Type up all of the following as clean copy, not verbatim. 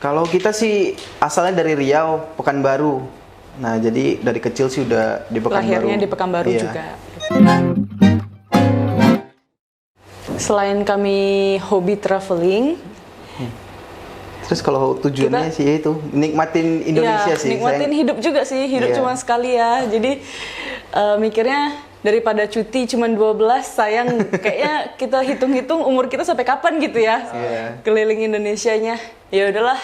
Kalau kita sih asalnya dari Riau, Pekanbaru. Nah, jadi dari kecil sih udah di Pekanbaru. Lahirnya di Pekanbaru Iya. juga. Selain kami hobi traveling, Terus kalau tujuannya sih itu nikmatin Indonesia ya, sih. nikmatin hidup juga sih, hidup Iya. cuma sekali ya. Jadi mikirnya daripada cuti cuma 12, sayang kayaknya kita hitung-hitung umur kita sampai kapan gitu ya. Iya. Keliling Indonesianya. Ya udahlah.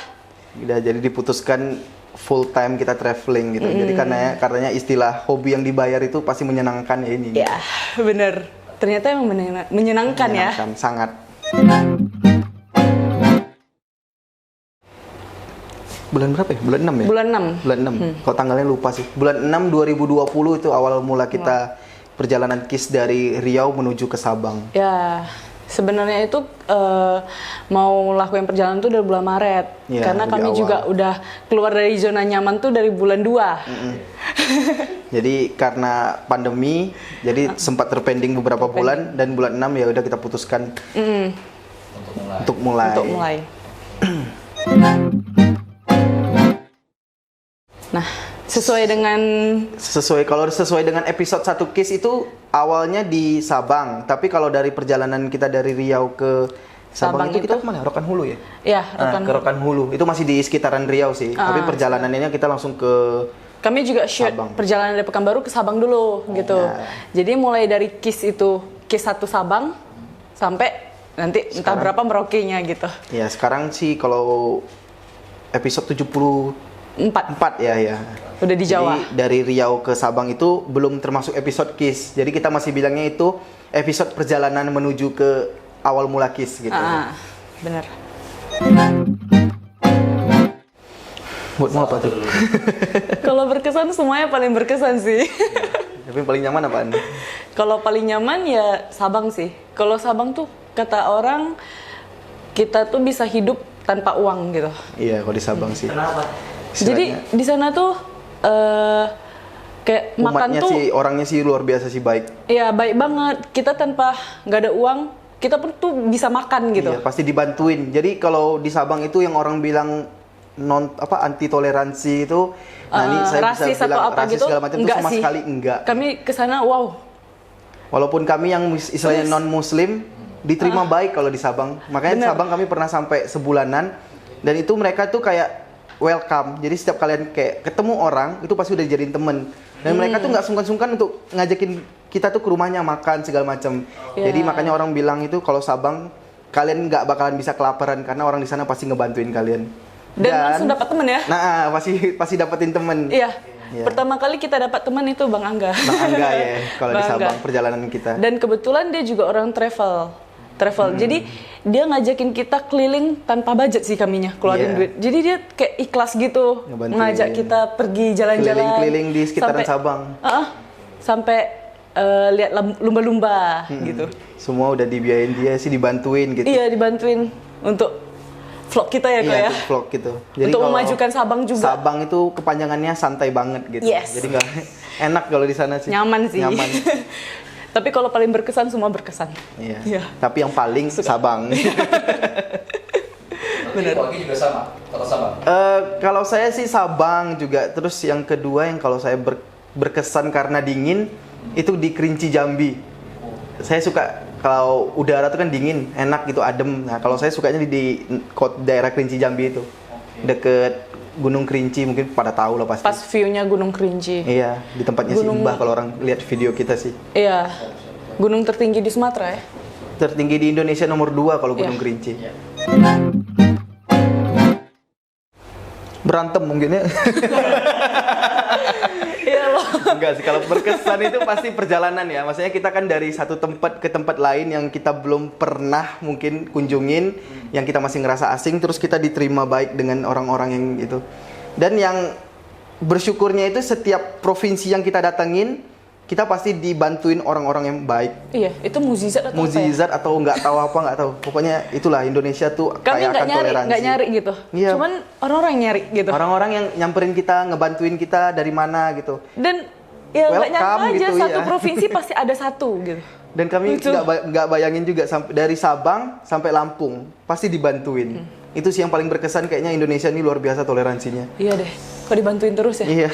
Udah jadi diputuskan full time kita traveling gitu. Jadi karenanya istilah hobi yang dibayar itu pasti menyenangkan ya ini. Ya, bener. Ternyata emang menyenangkan ya. Menyenangkan, sangat. Bulan berapa ya? Bulan 6 ya? Bulan 6. Bulan 6. Kalau tanggalnya lupa sih. Bulan 6 2020 itu awal mula kita perjalanan KIS dari Riau menuju ke Sabang. Ya, sebenarnya itu mau lakuin perjalanan tuh dari bulan Maret. Ya, karena lebih kami awal. juga udah keluar dari zona nyaman tuh dari bulan 2. Jadi karena pandemi, jadi sempat terpending beberapa bulan dan bulan 6 ya udah kita putuskan untuk mulai. Untuk mulai. Nah, sesuai dengan episode 1 KIS itu awalnya di Sabang, tapi kalau dari perjalanan kita dari Riau ke Sabang itu kita kemana? Rokan Hulu ya? Ya, Ke Rokan Hulu. Itu masih di sekitaran Riau sih, tapi perjalanannya kita langsung ke kami juga shoot perjalanan dari Pekanbaru ke Sabang dulu gitu. Ya. Jadi mulai dari KIS 1 Sabang sampai nanti entah berapa Merauke-nya gitu. Ya, sekarang sih kalau episode 74 ya. Udah di Jawa. Jadi dari Riau ke Sabang itu belum termasuk episode KIS. Jadi kita masih bilangnya itu episode perjalanan menuju ke awal mula KIS gitu. Bener. Buat mau apa tuh? Kalau berkesan semuanya paling berkesan sih. Tapi yang paling nyaman apaan? Kalau paling nyaman ya Sabang sih. Kalau Sabang tuh kata orang kita tuh bisa hidup tanpa uang gitu. Iya, kalau di Sabang sih. Kenapa? Jadi di sana tuh kayak makan umatnya tuh sih, orangnya sih luar biasa sih baik. ya baik banget. Kita tanpa nggak ada uang, kita pun tuh bisa makan gitu. Iya, pasti dibantuin. Jadi kalau di Sabang itu yang orang bilang anti toleransi itu, nah ini saya rasis bisa bilang atau apa rasis gitu, segala macam itu enggak sama sih. sekali enggak. Kami kesana wow. Walaupun kami yang istilahnya non muslim diterima baik kalau di Sabang. Makanya di Bener. Sabang kami pernah sampai sebulanan dan itu mereka tuh kayak welcome. Jadi setiap kalian kayak ketemu orang itu pasti udah dijadiin temen. Dan mereka tuh nggak sungkan-sungkan untuk ngajakin kita tuh ke rumahnya makan segala macam. Yeah. Jadi makanya orang bilang itu kalau Sabang kalian nggak bakalan bisa kelaparan karena orang di sana pasti ngebantuin kalian. Dan langsung dapat temen ya. Nah, pasti dapetin temen. Iya. Iya. Pertama kali kita dapat teman itu Bang Angga. Bang Angga ya, kalau di Bang Angga. Sabang perjalanan kita. Dan kebetulan dia juga orang travel. Jadi dia ngajakin kita keliling tanpa budget sih kaminya keluarin Iya. duit. Jadi dia kayak ikhlas gitu Ngebantuin. ngajak kita pergi jalan-jalan. Keliling-keliling di sekitaran Sabang. Sampai lihat lumba-lumba gitu. Semua udah dibiayain dia sih, dibantuin gitu. Iya, dibantuin untuk vlog kita ya kok Iya, ya. untuk vlog gitu. Untuk kalau memajukan Sabang juga. Sabang itu kepanjangannya santai banget gitu. Yes. Jadi nggak enak kalau di sana sih. Nyaman sih. Nyaman. Tapi kalau paling berkesan semua berkesan. Iya. Iya. Tapi yang paling Sabang. Benar. Pagi juga sama, kota Sabang. Kalau saya sih Sabang juga. Terus yang kedua yang kalau saya berkesan karena dingin itu di Kerinci Jambi. Saya suka kalau udara tuh kan dingin, enak gitu, adem. Nah kalau saya sukanya di daerah Kerinci Jambi itu, deket Gunung Kerinci, mungkin pada tahu lah pasti. Pas view-nya Gunung Kerinci. Iya, di tempatnya si Mbah kalau orang lihat video kita sih. Iya. Gunung tertinggi di Sumatera ya. Tertinggi di Indonesia nomor 2 kalau Gunung Iya. Kerinci. Berantem mungkin ya. Iya loh. Enggak sih, kalau berkesan itu pasti perjalanan ya. Maksudnya kita kan dari satu tempat ke tempat lain yang kita belum pernah mungkin kunjungin, yang kita masih ngerasa asing, terus kita diterima baik dengan orang-orang yang itu. Dan yang bersyukurnya itu setiap provinsi yang kita datangin, kita pasti dibantuin orang-orang yang baik. Iya, itu mukjizat atau Mukjizat atau nggak tahu apa, nggak tahu. Pokoknya itulah Indonesia tuh Kami kaya akan toleransi. nggak nyari gitu. Iya. Cuman orang-orang yang nyari gitu. Orang-orang yang nyamperin kita, ngebantuin kita dari mana gitu. Dan ya nggak nyangka Welcome aja gitu, satu ya. provinsi pasti ada satu gitu. Dan kami Lucu. nggak bayangin juga sampai dari Sabang sampai Lampung pasti dibantuin. Itu sih yang paling berkesan, kayaknya Indonesia ini luar biasa toleransinya. Iya deh, kok dibantuin terus ya? Iya.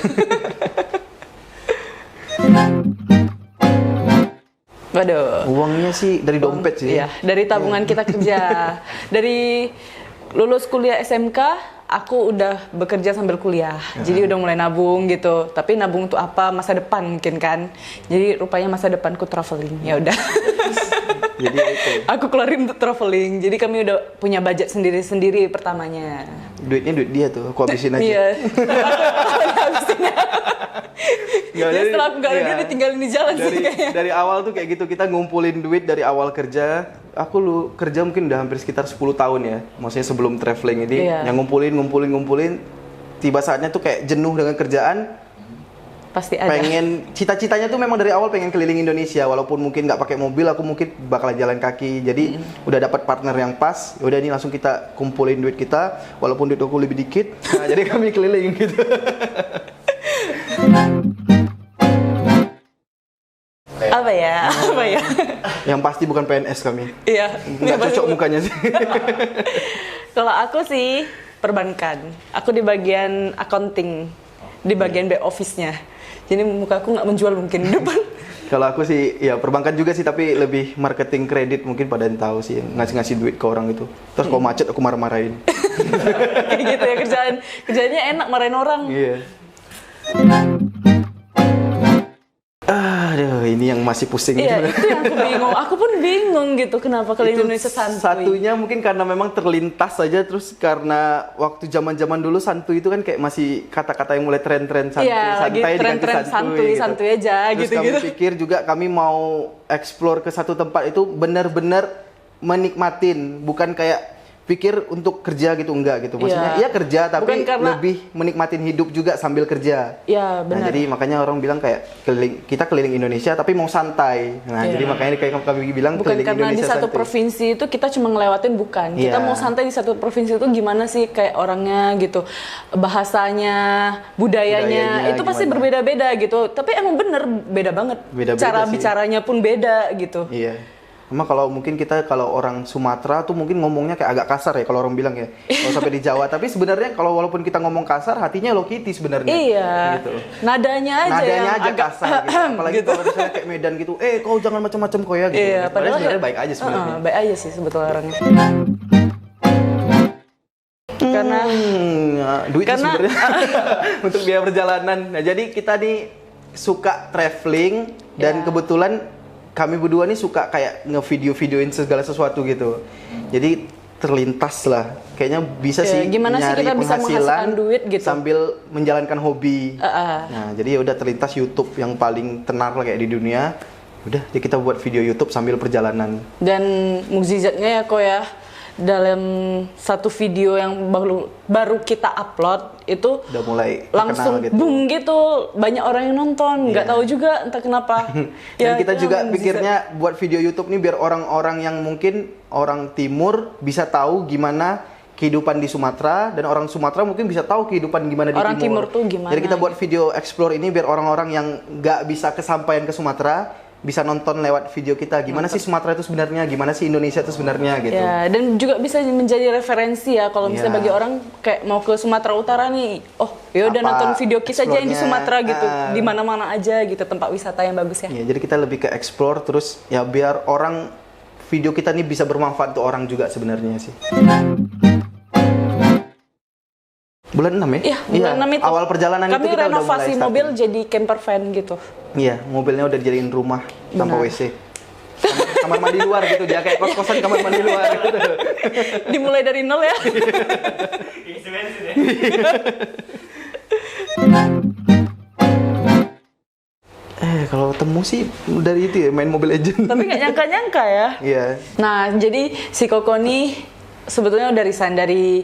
Waduh. Uangnya sih dari dompet sih. Iya, dari tabungan kita kerja. Dari lulus kuliah SMK, aku udah bekerja sambil kuliah. Jadi udah mulai nabung gitu. Tapi nabung untuk apa? Masa depan mungkin kan. Jadi rupanya masa depanku traveling. Ya udah. Jadi itu. Aku keluarin untuk traveling. Jadi kami udah punya budget sendiri-sendiri pertamanya. Duitnya duit dia tuh, aku habisin aja. Iya. Aku habisinnya. Nggak, Jadi setelah aku gak ada iya. duit ditinggalin di jalan sih kayaknya. Dari awal tuh kayak gitu, kita ngumpulin duit dari awal kerja. Aku kerja mungkin udah hampir sekitar 10 tahun ya. Maksudnya sebelum traveling ini, Iya. yang ngumpulin. Tiba saatnya tuh kayak jenuh dengan kerjaan. Pasti ada. Pengen, cita-citanya tuh memang dari awal pengen keliling Indonesia. Walaupun mungkin nggak pakai mobil, aku mungkin bakal jalan kaki. Jadi udah dapat partner yang pas. Udah ini langsung kita kumpulin duit kita. Walaupun duit aku lebih dikit. Nah, jadi kami keliling gitu. Apa ya? Apa ya? Yang pasti bukan PNS kami. Iya. Nggak cocok mukanya sih. Kalau aku sih perbankan. Aku di bagian accounting, di bagian back office-nya. Jadi muka aku nggak menjual mungkin di depan. Kalau aku sih ya perbankan juga sih, tapi lebih marketing kredit mungkin pada yang tahu sih, ngasih duit ke orang itu. Terus kalau macet aku marah-marahin. Kayak gitu ya kerjaannya enak marahin orang. Iya. Aduh, ini yang masih pusing. Iya, itu yang aku bingung. Aku pun bingung gitu kenapa kalau Itu Indonesia santuy. satunya mungkin karena memang terlintas saja, terus karena waktu zaman-zaman dulu santuy itu kan kayak masih kata-kata yang mulai tren-tren santuy, Iya, lagi santai diganti tren-tren santuy, gitu. santuy aja Terus kami gitu-gitu. pikir juga kami mau explore ke satu tempat itu benar-benar menikmatin, bukan kayak pikir untuk kerja gitu, enggak gitu. Maksudnya Iya. iya kerja tapi Bukan karena- lebih menikmatin hidup juga sambil kerja. Iya, Nah, benar. jadi makanya orang bilang kayak kita keliling Indonesia tapi mau santai. Nah, Iya. jadi makanya kayak kami bilang Bukan keliling karena di Indonesia satu santai. provinsi itu kita cuma ngelewatin, bukan. Kita Iya. mau santai di satu provinsi itu gimana sih kayak orangnya gitu. Bahasanya, budayanya itu pasti gimana? berbeda-beda gitu. Tapi emang bener beda banget. Beda-beda Cara sih. bicaranya pun beda gitu. Iya. Cuma kalau mungkin kalau orang Sumatera tuh mungkin ngomongnya kayak agak kasar ya kalau orang bilang ya. Kalau sampai di Jawa, tapi sebenarnya kalau walaupun kita ngomong kasar, hatinya Hello Kitty sebenarnya. Iya. Gitu. Nadanya aja Nadanya yang aja agak kasar gitu. Apalagi gitu. kalau misalnya kayak Medan gitu, kau jangan macam-macam kau ya gitu. Iya, Padahal sebenarnya baik aja sebenarnya. baik aja sih sebetulnya orangnya. Karena Duit itu Karena- sebenarnya untuk biaya perjalanan. Nah, jadi kita nih suka traveling dan Ya. kebetulan kami berdua nih suka kayak ngevideo-videoin segala sesuatu gitu. Jadi terlintas lah. Kayaknya bisa Ya, sih gimana sih nyari kita bisa penghasilan menghasilkan duit gitu. sambil menjalankan hobi. Heeh. Nah, jadi ya udah terlintas YouTube yang paling tenar lah kayak di dunia. Udah, jadi kita buat video YouTube sambil perjalanan. Dan mukjizatnya ya kok ya, dalam satu video yang baru kita upload itu Udah mulai langsung terkenal gitu. boom gitu, banyak orang yang nonton, nggak Iya. tahu juga entah kenapa. Dan kita itu juga mukjizat. pikirnya buat video YouTube nih biar orang-orang yang mungkin orang timur bisa tahu gimana kehidupan di Sumatera, dan orang Sumatera mungkin bisa tahu kehidupan gimana di Orang timur. timur tuh gimana, Jadi kita buat video explore ini biar orang-orang yang nggak bisa kesampaian ke Sumatera bisa nonton lewat video kita gimana sih Sumatera itu sebenarnya, gimana sih Indonesia itu sebenarnya gitu. Ya, dan juga bisa menjadi referensi ya kalau misalnya Iya. bagi orang kayak mau ke Sumatera Utara nih, oh ya udah Apa nonton video kita aja yang di explore-nya, Sumatera gitu, di ah. mana-mana aja gitu tempat wisata yang bagus ya. Ya, jadi kita lebih ke explore terus ya biar orang video kita nih bisa bermanfaat untuk orang juga sebenarnya sih. Bulan 6 ya? Iya, bulan 6 itu. Awal perjalanan kami itu kita udah mulai renovasi starting. mobil jadi camper van gitu. Iya, mobilnya udah dijadiin rumah tanpa Benar. WC. Kamar mandi luar gitu, dia kayak kos-kosan kamar mandi luar gitu. Dimulai dari nol ya. Kalau temu sih dari itu ya, main Mobile Legend. Tapi nggak nyangka-nyangka ya. Iya. Nah, jadi si Koko nih sebetulnya udah resign dari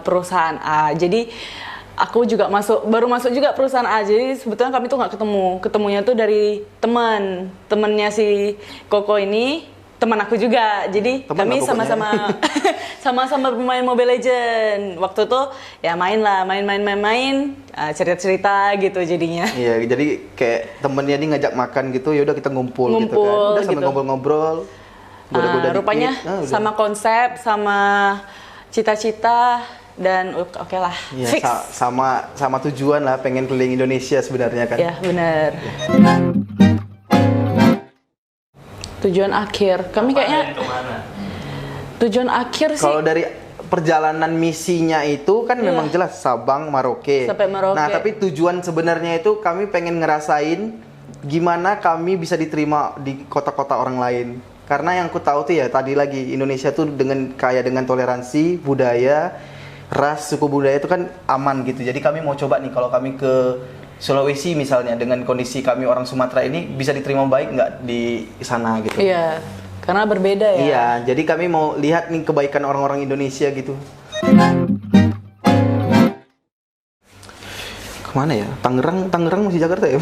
perusahaan A. Jadi aku juga baru masuk juga perusahaan A. Jadi sebetulnya kami tuh nggak ketemunya tuh dari temannya si Koko ini, teman aku juga. Jadi Teman kami lah pokoknya. sama-sama sama-sama bermain Mobile Legend. Waktu tuh ya main cerita-cerita gitu jadinya. Iya, jadi kayak temennya nih ngajak makan gitu, ya udah kita ngumpul gitu kan. Ngumpul Udah sambil gitu. ngobrol-ngobrol. Goda-goda dikit. Rupanya udah. sama konsep, sama cita-cita dan oke lah, Ya, fix. sama tujuan lah, pengen keliling Indonesia sebenarnya kan. Ya, benar. Tujuan akhir, kami kayaknya tujuan akhir sih Kalau dari perjalanan misinya itu kan memang jelas Sabang, Merauke. Sampai Merauke. Nah, tapi tujuan sebenarnya itu kami pengen ngerasain gimana kami bisa diterima di kota-kota orang lain. Karena yang ku tahu tuh ya tadi lagi Indonesia tuh dengan kaya dengan toleransi, budaya, ras, suku budaya itu kan aman gitu. Jadi kami mau coba nih kalau kami ke Sulawesi misalnya dengan kondisi kami orang Sumatera ini bisa diterima baik nggak di sana gitu. iya, karena berbeda ya. Iya, jadi kami mau lihat nih kebaikan orang-orang Indonesia gitu. Kemana ya? Tangerang masih Jakarta ya?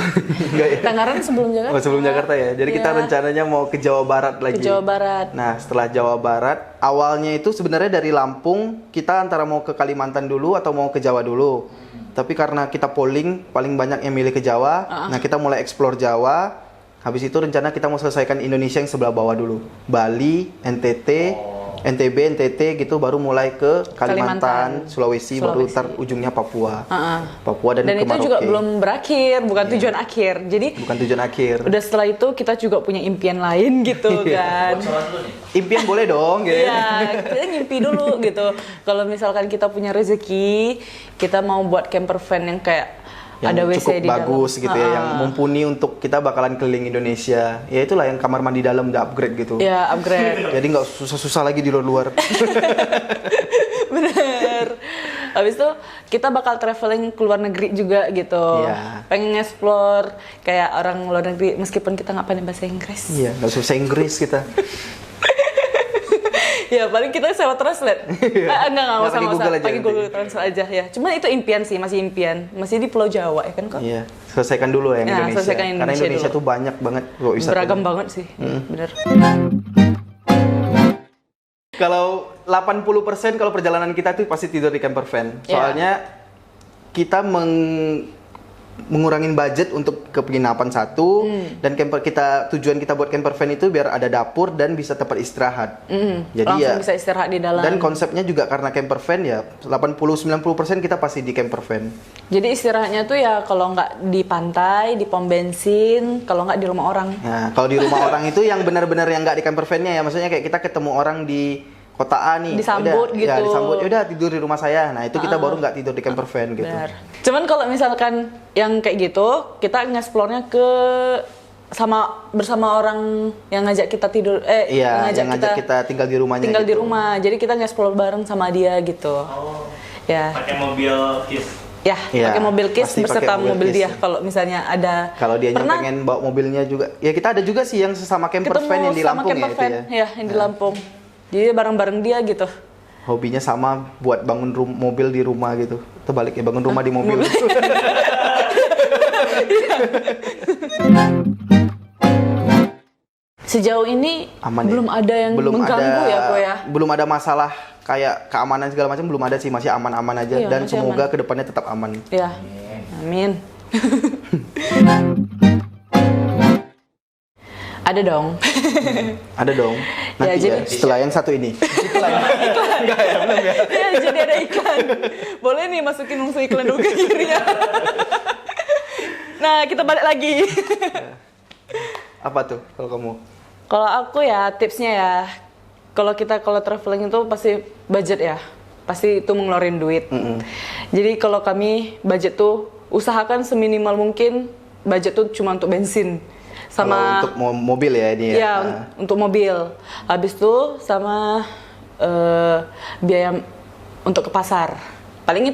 Enggak ya? Tangerang sebelum Jakarta. Oh, sebelum Jakarta ya. Jadi kita Iya. rencananya mau ke Jawa Barat lagi. Ke Jawa Barat. Nah, setelah Jawa Barat, awalnya itu sebenarnya dari Lampung, kita antara mau ke Kalimantan dulu atau mau ke Jawa dulu. Tapi karena kita polling, paling banyak yang milih ke Jawa. Nah, kita mulai explore Jawa. Habis itu rencana kita mau selesaikan Indonesia yang sebelah bawah dulu. Bali, NTT, NTB, NTT gitu baru mulai ke Kalimantan, Sulawesi, baru ntar ujungnya Papua. Papua dan ke itu Merauke. juga belum berakhir, bukan tujuan akhir. Jadi Bukan tujuan akhir. udah setelah itu kita juga punya impian lain gitu kan. Impian boleh dong gitu. Iya, kita ngimpi dulu gitu. Kalau misalkan kita punya rezeki, kita mau buat camper van yang kayak Yang ada WC cukup di dalam. bagus gitu ya, yang mumpuni untuk kita bakalan keliling Indonesia. Ya itulah yang kamar mandi dalam udah upgrade gitu. Ya, upgrade. Jadi nggak susah-susah lagi di luar-luar. Bener. Habis itu kita bakal traveling ke luar negeri juga gitu. Iya. Pengen explore kayak orang luar negeri meskipun kita nggak pandai bahasa Inggris. Iya, nggak susah Inggris kita. Ya paling kita sewa translate. Enggak usah pakai Google aja pakai nanti. Google Translate aja ya. Cuma itu impian sih, masih impian. Masih di Pulau Jawa ya kan kok. Iya, selesaikan dulu ya yang Ya, Indonesia. selesaikan Karena Indonesia Indonesia dulu. tuh banyak banget kok wisata. Beragam banget sih. Bener. Kalau 80% kalau perjalanan kita tuh pasti tidur di camper van. Ya. Soalnya kita mengurangin budget untuk ke penginapan satu dan camper kita tujuan kita buat camper van itu biar ada dapur dan bisa tempat istirahat. Jadi Langsung ya bisa istirahat di dalam. dan konsepnya juga karena camper van ya 80-90% kita pasti di camper van. Jadi istirahatnya tuh ya kalau nggak di pantai, di pom bensin, kalau nggak di rumah orang. Nah, kalau di rumah orang itu yang benar-benar yang nggak di camper van-nya ya, maksudnya kayak kita ketemu orang di kota A nih, Disambut udah, gitu. ya disambut, udah tidur di rumah saya. Nah itu kita baru nggak tidur di camper van gitu. Benar. Cuman kalau misalkan yang kayak gitu, kita nge-explore-nya bersama orang yang ngajak kita tidur, Iya, yang ngajak kita tinggal di rumahnya. tinggal di gitu. rumah. Jadi kita nge-explore bareng sama dia gitu. Oh, Ya. pakai mobil KIS. Ya, Iya, pakai mobil KIS pasti beserta pakai mobil mobil KIS dia ya. kalau misalnya ada. Kalau dia Pernah pengen bawa mobilnya juga, ya kita ada juga sih yang sesama camper ketemu van yang di sama Lampung camper ya itu van, ya. ya, yang di Lampung. Jadi bareng-bareng dia gitu. Hobinya sama buat bangun mobil di rumah gitu. Terbalik ya, bangun rumah di mobil. Sejauh ini Aman ya? belum ada yang mengganggu ya, Ko ya. Belum ada masalah kayak keamanan segala macam belum ada sih, masih aman-aman aja Iya, dan masih semoga aman. kedepannya tetap aman. Ya. Amin. Ada dong. Ada dong. Nanti ya, jadi- setelah yang satu ini. Enggak ya, belum ya. Ya, jadi ada iklan. Boleh nih masukin unsur iklan dulu ke kirinya. Nah, kita balik lagi. Apa tuh kalau kamu? Kalau aku ya tipsnya ya, kalau traveling itu pasti budget ya, pasti itu mengeluarin duit. Jadi kalau kami budget tuh usahakan seminimal mungkin budget tuh cuma untuk bensin Kalau sama untuk mobil ya ini ya. ya untuk mobil. Habis itu sama biaya untuk ke pasar. Paling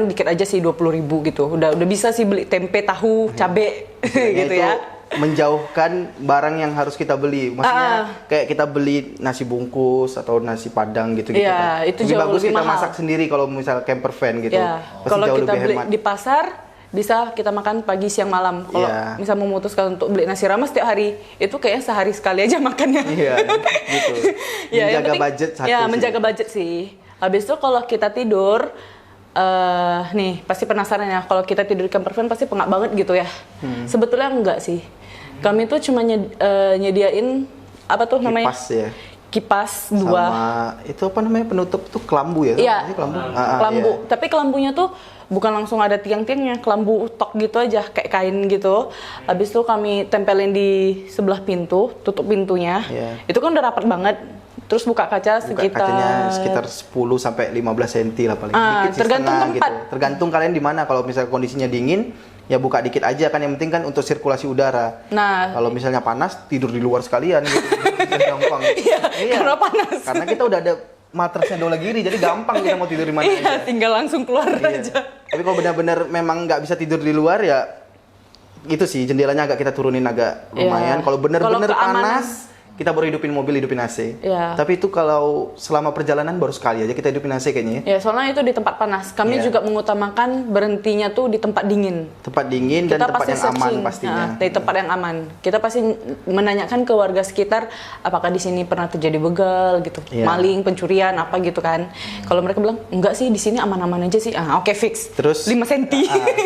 dikit aja sih 20.000 gitu. Udah bisa sih beli tempe, tahu, cabe Kayaknya gitu itu ya. menjauhkan barang yang harus kita beli. Maksudnya kayak kita beli nasi bungkus atau nasi padang gitu Iya, kan. itu lebih jauh bagus lebih kita mahal. masak sendiri kalau misal camper van gitu. Ya, Pasti kalau jauh kita lebih beli hemat. di pasar bisa kita makan pagi, siang, malam. Kalau Iya. misal memutuskan untuk beli nasi rames setiap hari, itu kayaknya sehari sekali aja makannya. Iya, gitu. Ya, yang Menjaga penting- budget satu ya, sih. menjaga budget sih. Habis itu kalau kita tidur, nih pasti penasaran ya. Kalau kita tidur di camper van pasti pengap banget gitu ya. Sebetulnya enggak sih. Kami tuh cuma nyediain apa tuh namanya? Kipas ya. kipas 2. Sama itu apa namanya penutup tuh kelambu ya? Iya, Apa sih kelambu. kelambu. Iya. Tapi kelambunya tuh bukan langsung ada tiang-tiangnya, kelambu tok gitu aja, kayak kain gitu. Habis itu kami tempelin di sebelah pintu, tutup pintunya. Iya. Itu kan udah rapat banget. Terus buka kaca Buka kacanya sekitar 10 sampai 15 cm lah paling. Dikit sih, tergantung setengah tempat. gitu. Tergantung kalian di mana. Kalau misalnya kondisinya dingin, ya buka dikit aja kan, yang penting kan untuk sirkulasi udara. Nah, Kalau misalnya panas, tidur di luar sekalian gitu. Biar gampang. iya, karena panas. Karena kita udah ada matrasnya dola giri, jadi gampang kita mau tidur di mana Iya, aja. tinggal langsung keluar Iya. aja. Tapi kalau benar-benar memang nggak bisa tidur di luar ya itu sih, jendelanya agak kita turunin agak lumayan. Iya. Kalau benar-benar Kalau keamanan- panas, kita baru hidupin mobil, hidupin AC. Iya. Tapi itu kalau selama perjalanan baru sekali aja kita hidupin AC kayaknya ya. Ya, soalnya itu di tempat panas. Kami Iya. juga mengutamakan berhentinya tuh di tempat dingin. Tempat dingin dan tempat yang aman searching, pastinya. di tempat yang aman. Kita pasti menanyakan ke warga sekitar apakah di sini pernah terjadi begal gitu, Iya. maling, pencurian apa gitu kan. Kalau mereka bilang enggak sih, di sini aman-aman aja sih. Oke, fix. Terus 5 cm.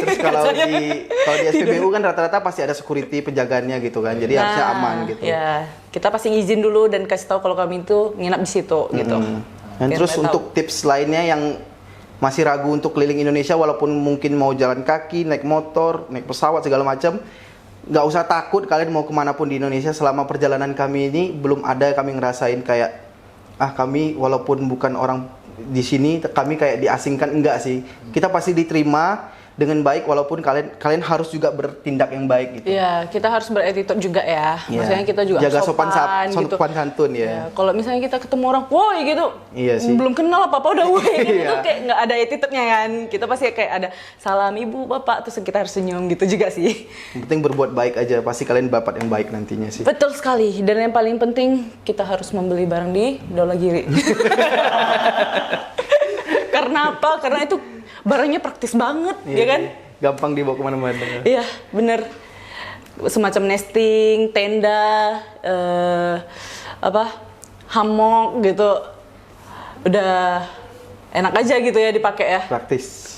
Terus kalau di SPBU kan rata-rata pasti ada security penjagaannya gitu kan. Jadi harusnya aman gitu. Ya, kita pasti izin dulu dan kasih tahu kalau kami itu nginap di situ gitu. Dan Biar terus mereka untuk tips lainnya yang masih ragu untuk keliling Indonesia walaupun mungkin mau jalan kaki, naik motor, naik pesawat segala macam, nggak usah takut kalian mau kemanapun di Indonesia. Selama perjalanan kami ini belum ada kami ngerasain kayak kami walaupun bukan orang di sini kami kayak diasingkan, enggak sih. Kita pasti diterima dengan baik walaupun kalian harus juga bertindak yang baik gitu. Iya, kita harus berattitude juga ya. Iya. Maksudnya kita juga jaga harus sopan gitu. sopan santun ya. Ya, kalau misalnya kita ketemu orang, woi gitu, Iya sih. belum kenal apa-apa udah woi gitu, Iya. kayak nggak ada attitude-nya kan. Kita pasti kayak ada salam ibu, bapak, terus kita harus senyum gitu juga sih. Yang penting berbuat baik aja, pasti kalian dapat yang baik nantinya sih. Betul sekali, dan yang paling penting kita harus membeli barang di Dolagiri. Karena apa? Karena itu barangnya praktis banget, ya kan? Gampang dibawa kemana-mana. Iya, bener. Semacam nesting, tenda, hammock gitu. Udah enak aja gitu ya dipakai ya. Praktis.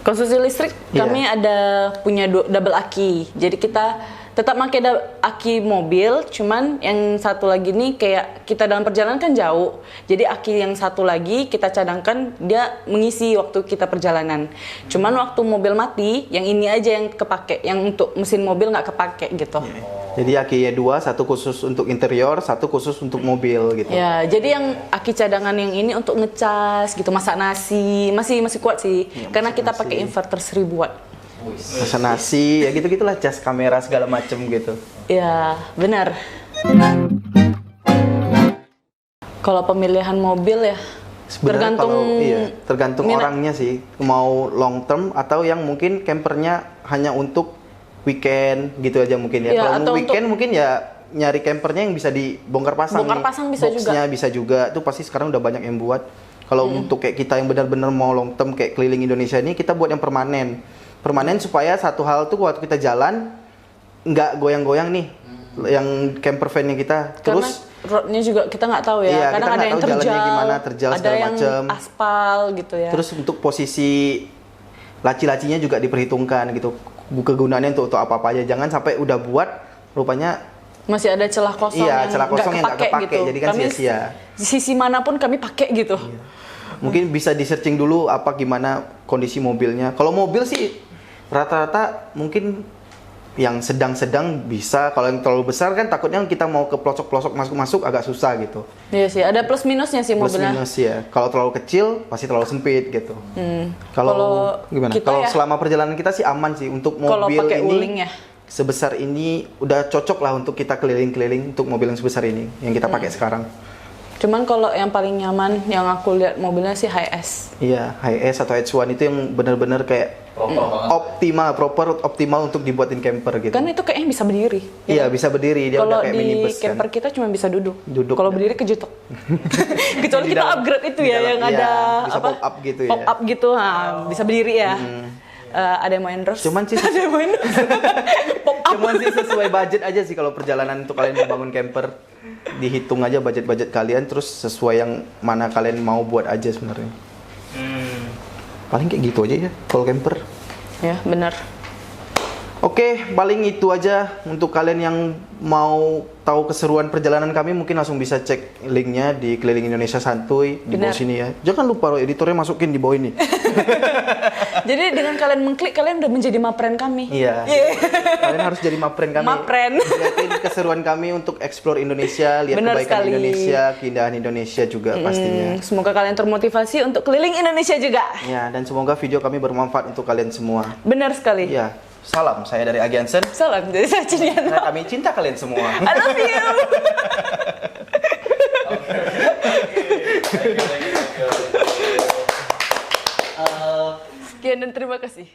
Konsumsi listrik Iya. kami ada punya double aki. Jadi kita tetap pakai aki mobil, cuman yang satu lagi nih kayak kita dalam perjalanan kan jauh. Jadi aki yang satu lagi kita cadangkan dia mengisi waktu kita perjalanan. Cuman waktu mobil mati, yang ini aja yang kepake, yang untuk mesin mobil nggak kepake gitu. Jadi akinya 2, satu khusus untuk interior, satu khusus untuk mobil gitu. Ya, jadi yang aki cadangan yang ini untuk ngecas gitu, masak nasi, masih kuat sih. Karena kita pakai inverter 1000 watt. Masak nasi, ya gitu-gitulah, cas kamera segala macem gitu. Ya, benar. Kalau pemilihan mobil ya, Sebenarnya tergantung minat. orangnya sih, mau long term atau yang mungkin campernya hanya untuk weekend gitu aja mungkin ya. Ya, Kalau atau mau weekend mungkin ya nyari campernya yang bisa dibongkar pasang. Bongkar nih. pasang bisa Boxnya bisa juga. Itu pasti sekarang udah banyak yang buat. Kalau untuk kayak kita yang benar-benar mau long term kayak keliling Indonesia ini, kita buat yang permanen. Permanen supaya satu hal tuh waktu kita jalan nggak goyang-goyang nih, yang camper van-nya kita. Karena Terus roadnya juga kita nggak tahu ya. Iya, Kadang kita ada nggak yang tahu jalannya terjal, gimana, terjal ada segala yang macem. aspal gitu ya. Terus untuk posisi laci-lacinya juga diperhitungkan gitu. Kegunaannya untuk apa-apa aja. Jangan sampai udah buat rupanya masih ada celah kosong Iya, yang celah kosong yang nggak kepake, gitu. jadi kan Kami sia-sia. di sisi manapun kami pakai gitu. mungkin bisa di searching dulu apa gimana kondisi mobilnya. Kalau mobil sih rata-rata mungkin yang sedang-sedang bisa. Kalau yang terlalu besar kan takutnya kita mau ke pelosok-pelosok masuk-masuk agak susah gitu. Iya sih, ada plus minusnya sih Plus mobilnya. minus ya. Kalau terlalu kecil pasti terlalu sempit gitu. Kalau Kalau gimana? kita Kalau ya- selama perjalanan kita sih aman sih untuk Kalau mobil pakai ini. uling ya. Sebesar ini udah cocok lah untuk kita keliling-keliling untuk mobil yang sebesar ini yang kita pakai sekarang. Cuman kalau yang paling nyaman yang aku lihat mobilnya sih HS. Iya, HS atau H1 itu yang benar-benar kayak Proper banget. optimal untuk dibuatin camper gitu. Kan itu kayaknya bisa berdiri. Iya, bisa berdiri, dia Kalau udah kayak di minibus kan. camper kita cuma bisa duduk. Duduk. Kalau berdiri kejetok. Kecuali Di kita dalam- upgrade itu di ya dalam, yang iya, ada bisa pop up gitu ya. Pop up gitu, bisa berdiri ya. Ada yang mau endorse. Cuman sih ada yang mau endorse. Pop up. Cuman sih sesuai budget aja sih kalau perjalanan untuk kalian mau bangun camper. Dihitung aja budget-budget kalian terus sesuai yang mana kalian mau buat aja sebenarnya. Paling kayak gitu aja ya kalau camper. Ya, benar. Oke, paling itu aja untuk kalian yang mau tahu keseruan perjalanan kami mungkin langsung bisa cek linknya di Keliling Indonesia Santuy di bawah Benar. sini ya. Jangan lupa loh editornya masukin di bawah ini. Jadi dengan kalian mengklik, kalian udah menjadi mapren kami. Iya. Kalian harus jadi mapren kami. Mapren. Lihatin keseruan kami untuk explore Indonesia, lihat Benar kebaikan sekali. Indonesia, keindahan Indonesia juga pastinya. Semoga kalian termotivasi untuk keliling Indonesia juga. Ya, dan semoga video kami bermanfaat untuk kalian semua. Benar sekali. Ya, salam saya dari Agi Hansen. Salam dari saya Ciniano. Nah, kami cinta kalian semua. I love you. Sekian dan terima kasih.